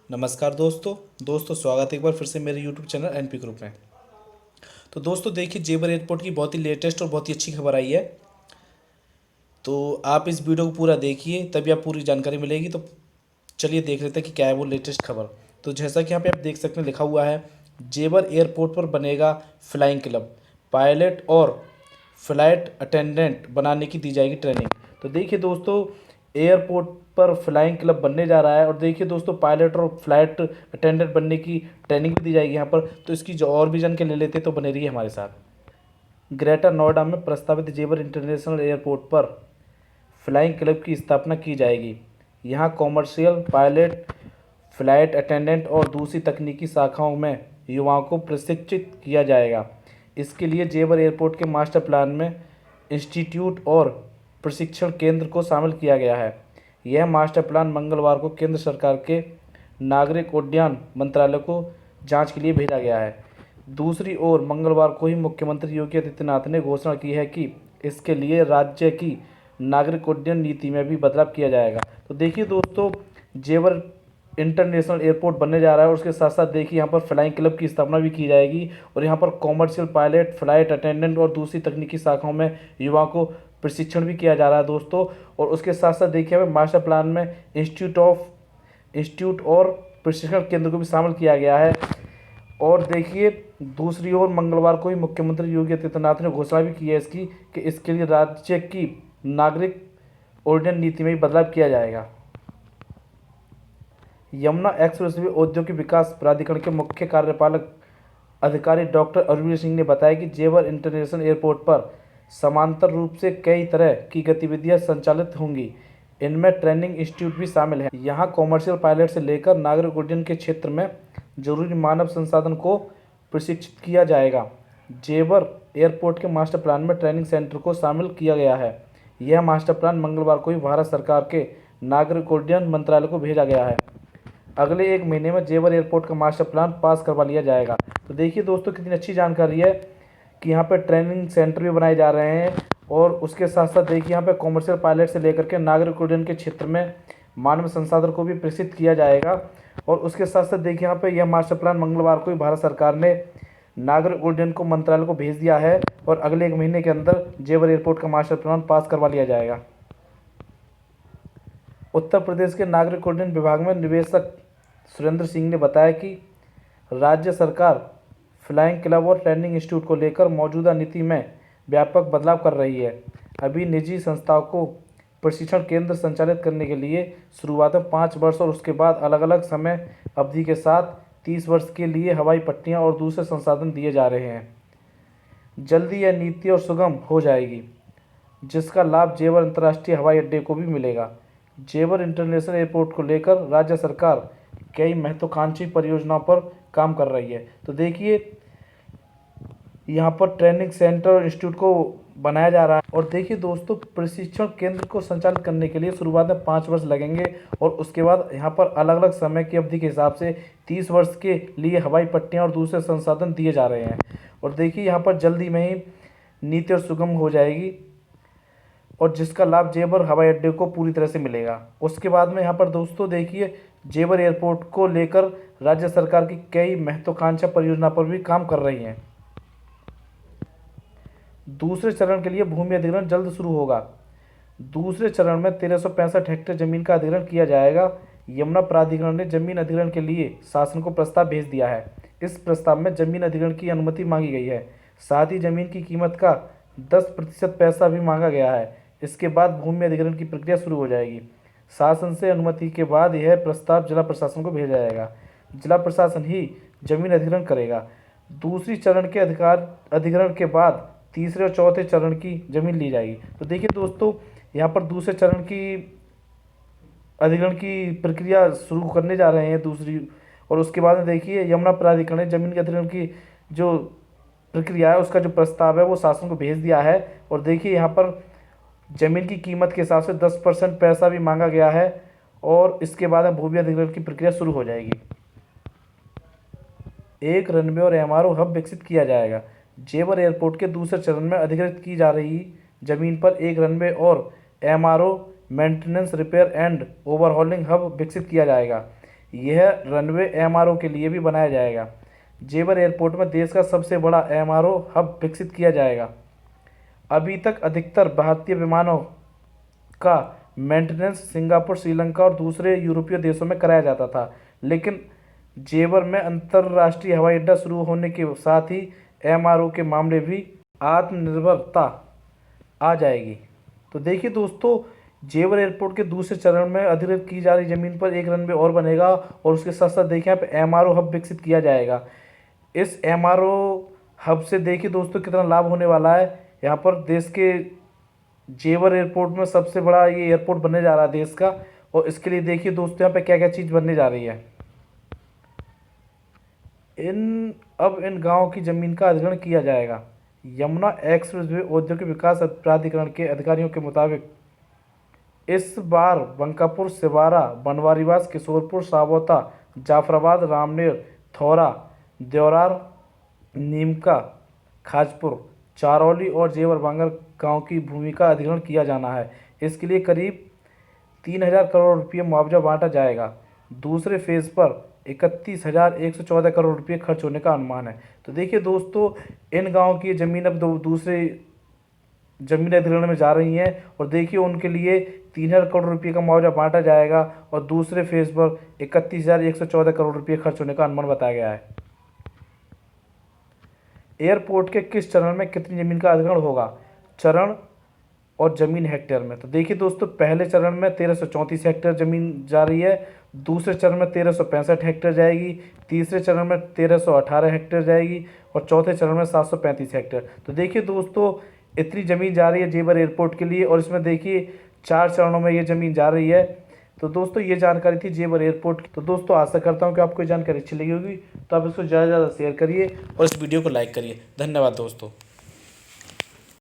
नमस्कार दोस्तों स्वागत है एक बार फिर से मेरे यूट्यूब चैनल एनपी ग्रुप में। तो दोस्तों देखिए, जेवर एयरपोर्ट की बहुत ही लेटेस्ट और बहुत ही अच्छी खबर आई है। तो आप इस वीडियो को पूरा देखिए, तभी आप पूरी जानकारी मिलेगी। तो चलिए देख लेते हैं कि क्या है वो लेटेस्ट खबर। तो जैसा कि यहाँ पे आप देख सकते हैं, लिखा हुआ है जेवर एयरपोर्ट पर बनेगा फ्लाइंग क्लब, पायलट और फ्लाइट अटेंडेंट बनाने की दी जाएगी ट्रेनिंग। तो देखिए दोस्तों, एयरपोर्ट पर फ्लाइंग क्लब बनने जा रहा है और देखिए दोस्तों, पायलट और फ्लाइट अटेंडेंट बनने की ट्रेनिंग भी दी जाएगी यहाँ पर। तो इसकी जो और भी जानकारी ले लेते हैं, तो बने रहिए हमारे साथ। ग्रेटर नोएडा में प्रस्तावित जेवर इंटरनेशनल एयरपोर्ट पर फ्लाइंग क्लब की स्थापना की जाएगी। यहाँ कॉमर्शियल पायलट, फ्लाइट अटेंडेंट और दूसरी तकनीकी शाखाओं में युवाओं को प्रशिक्षित किया जाएगा। इसके लिए जेवर एयरपोर्ट के मास्टर प्लान में इंस्टीट्यूट और प्रशिक्षण केंद्र को शामिल किया गया है। यह मास्टर प्लान मंगलवार को केंद्र सरकार के नागरिक उड्डयन मंत्रालय को जांच के लिए भेजा गया है। दूसरी ओर मंगलवार को ही मुख्यमंत्री योगी आदित्यनाथ ने घोषणा की है कि इसके लिए राज्य की नागरिक उड्डयन नीति में भी बदलाव किया जाएगा। तो देखिए दोस्तों, जेवर इंटरनेशनल एयरपोर्ट बनने जा रहा है और उसके साथ साथ देखिए यहाँ पर फ्लाइंग क्लब की स्थापना भी की जाएगी और यहाँ पर कॉमर्शियल पायलट, फ्लाइट अटेंडेंट और दूसरी तकनीकी शाखाओं में युवाओं को प्रशिक्षण भी किया जा रहा है दोस्तों। और उसके साथ साथ देखिए हमें मास्टर प्लान में इंस्टीट्यूट और प्रशिक्षण केंद्र को भी शामिल किया गया है। और देखिए दूसरी ओर मंगलवार को ही मुख्यमंत्री योगी आदित्यनाथ ने घोषणा भी की है इसकी कि इसके लिए राज्य की नागरिक उड्डयन नीति में भी बदलाव किया जाएगा। यमुना एक्सप्रेसवे औद्योगिक विकास प्राधिकरण के मुख्य कार्यपालक अधिकारी डॉक्टर अरविंद सिंह ने बताया कि जेवर इंटरनेशनल एयरपोर्ट पर समांतर रूप से कई तरह की गतिविधियां संचालित होंगी। इनमें ट्रेनिंग इंस्टीट्यूट भी शामिल है। यहाँ कॉमर्शियल पायलट से लेकर नागरिक उड्डयन के क्षेत्र में जरूरी मानव संसाधन को प्रशिक्षित किया जाएगा। जेवर एयरपोर्ट के मास्टर प्लान में ट्रेनिंग सेंटर को शामिल किया गया है। यह मास्टर प्लान मंगलवार को ही भारत सरकार के नागरिक उड्डयन मंत्रालय को भेजा गया है। अगले एक महीने में जेवर एयरपोर्ट का मास्टर प्लान पास करवा लिया जाएगा। तो देखिए दोस्तों, कितनी अच्छी जानकारी है कि यहाँ पे ट्रेनिंग सेंटर भी बनाए जा रहे हैं और उसके साथ साथ देखिए यहाँ पे कॉमर्शियल पायलट से लेकर के नागरिक उड्डयन के क्षेत्र में मानव संसाधन को भी प्रशिक्षित किया जाएगा। और उसके साथ साथ देखिए यहाँ पे यह मास्टर प्लान मंगलवार को ही भारत सरकार ने नागरिक उड्डयन को मंत्रालय को भेज दिया है और अगले एक महीने के अंदर जेवर एयरपोर्ट का मास्टर प्लान पास करवा लिया जाएगा। उत्तर प्रदेश के नागरिक उड्डयन विभाग में निदेशक सुरेंद्र सिंह ने बताया कि राज्य सरकार फ्लाइंग क्लब और ट्रेनिंग इंस्टीट्यूट को लेकर मौजूदा नीति में व्यापक बदलाव कर रही है। अभी निजी संस्थाओं को प्रशिक्षण केंद्र संचालित करने के लिए शुरुआत में 5 वर्ष और उसके बाद अलग अलग समय अवधि के साथ 30 वर्ष के लिए हवाई पट्टियां और दूसरे संसाधन दिए जा रहे हैं। जल्दी यह नीति और सुगम हो जाएगी, जिसका लाभ जेवर अंतर्राष्ट्रीय हवाई अड्डे को भी मिलेगा। जेवर इंटरनेशनल एयरपोर्ट को लेकर राज्य सरकार कई महत्वाकांक्षी परियोजनाओं पर काम कर रही है। तो देखिए यहाँ पर ट्रेनिंग सेंटर और इंस्टीट्यूट को बनाया जा रहा है और देखिए दोस्तों, प्रशिक्षण केंद्र को संचालित करने के लिए शुरुआत में 5 वर्ष लगेंगे और उसके बाद यहाँ पर अलग अलग समय की अवधि के हिसाब से 30 वर्ष के लिए हवाई पट्टियाँ और दूसरे संसाधन दिए जा रहे हैं। और देखिए यहाँ पर जल्दी में ही नीति और सुगम हो जाएगी और जिसका लाभ जेवर हवाई अड्डे को पूरी तरह से मिलेगा। उसके बाद में यहाँ पर दोस्तों देखिए, जेवर एयरपोर्ट को लेकर राज्य सरकार की कई महत्वाकांक्षी परियोजना पर भी काम कर रही हैं। दूसरे चरण के लिए भूमि अधिग्रहण जल्द शुरू होगा। दूसरे चरण में 1365 हेक्टेयर जमीन का अधिग्रहण किया जाएगा। यमुना प्राधिकरण ने जमीन अधिग्रहण के लिए शासन को प्रस्ताव भेज दिया है। इस प्रस्ताव में जमीन अधिग्रहण की अनुमति मांगी गई है। साथ ही जमीन की कीमत का 10% पैसा भी मांगा गया है। इसके बाद भूमि अधिग्रहण की प्रक्रिया शुरू हो जाएगी। शासन से अनुमति के बाद यह प्रस्ताव जिला प्रशासन को भेजा जाएगा। जिला प्रशासन ही जमीन अधिग्रहण करेगा। दूसरी चरण के अधिग्रहण के बाद तीसरे और चौथे चरण की जमीन ली जाएगी। तो देखिए दोस्तों, यहाँ पर दूसरे चरण की अधिग्रहण की प्रक्रिया शुरू करने जा रहे हैं दूसरी। और उसके बाद में देखिए यमुना प्राधिकरण ने जमीन के अधिग्रहण की जो प्रक्रिया है उसका जो प्रस्ताव है वो शासन को भेज दिया है। और देखिए यहाँ पर जमीन की कीमत के हिसाब से 10% पैसा भी मांगा गया है और इसके बाद में भूमि अधिग्रहण की प्रक्रिया शुरू हो जाएगी। एक रनवे और एमआरओ हब विकसित किया जाएगा। जेवर एयरपोर्ट के दूसरे चरण में अधिग्रहित की जा रही जमीन पर एक रनवे और MRO maintenance, repair and overhauling hub विकसित किया जाएगा। यह रनवे एमआरओ के लिए भी बनाया जाएगा। जेवर एयरपोर्ट में देश का सबसे बड़ा एमआरओ हब विकसित किया जाएगा। अभी तक अधिकतर भारतीय विमानों का मेंटेनेंस सिंगापुर, श्रीलंका और दूसरे यूरोपीय देशों में कराया जाता था, लेकिन जेवर में अंतर्राष्ट्रीय हवाई अड्डा शुरू होने के साथ ही एमआरओ के मामले भी आत्मनिर्भरता आ जाएगी। तो देखिए दोस्तों, जेवर एयरपोर्ट के दूसरे चरण में अधिग्रहित की जा रही ज़मीन पर एक रनवे और बनेगा और उसके साथ साथ देखिए यहाँ पे एमआरओ हब विकसित किया जाएगा। इस एमआरओ हब से देखिए दोस्तों कितना लाभ होने वाला है। यहाँ पर देश के जेवर एयरपोर्ट में सबसे बड़ा ये एयरपोर्ट बनने जा रहा है देश का, और इसके लिए देखिए दोस्तों यहाँ पे क्या क्या चीज़ बनने जा रही है। अब इन गाँव की ज़मीन का अधिग्रहण किया जाएगा। यमुना एक्सप्रेसवे औद्योगिक विकास प्राधिकरण के अधिकारियों के मुताबिक इस बार बंकापुर, सिवारा, बनवारीवास, किशोरपुर, साबौता, जाफराबाद, रामनेर, थौरा, देवरार, नीमका, खाजपुर, चारौली और जेवर बांगर गांव की भूमि का अधिग्रहण किया जाना है। इसके लिए करीब 3,000 करोड़ रुपये मुआवजा बांटा जाएगा। दूसरे फेज़ पर 31,114 करोड़ रुपये खर्च होने का अनुमान है। तो देखिए दोस्तों, इन गाँव की ज़मीन अब दूसरे जमीन अधिग्रहण में जा रही हैं, और देखिए उनके लिए 3,000 करोड़ रुपये का मुआवजा बांटा जाएगा और दूसरे फेज़ पर 31,114 करोड़ रुपये खर्च होने का अनुमान बताया गया है। एयरपोर्ट के किस चरण में कितनी ज़मीन का अधिग्रहण होगा? चरण और ज़मीन हेक्टेयर में। तो देखिए दोस्तों, पहले चरण में 1,334 हेक्टेयर ज़मीन जा रही है, दूसरे चरण में 1,365 हेक्टेयर जाएगी, तीसरे चरण में 1,318 हेक्टेयर जाएगी और चौथे चरण में 735 हेक्टेयर। तो देखिए दोस्तों, इतनी ज़मीन जा रही है जेवर एयरपोर्ट के लिए, और इसमें देखिए 4 चरणों में ये ज़मीन जा रही है। तो दोस्तों, ये जानकारी थी जेवर एयरपोर्ट की। तो दोस्तों, आशा करता हूँ कि आपको ये जानकारी अच्छी लगी होगी, तो आप इसको ज़्यादा से ज़्यादा शेयर करिए और इस वीडियो को लाइक करिए। धन्यवाद दोस्तों।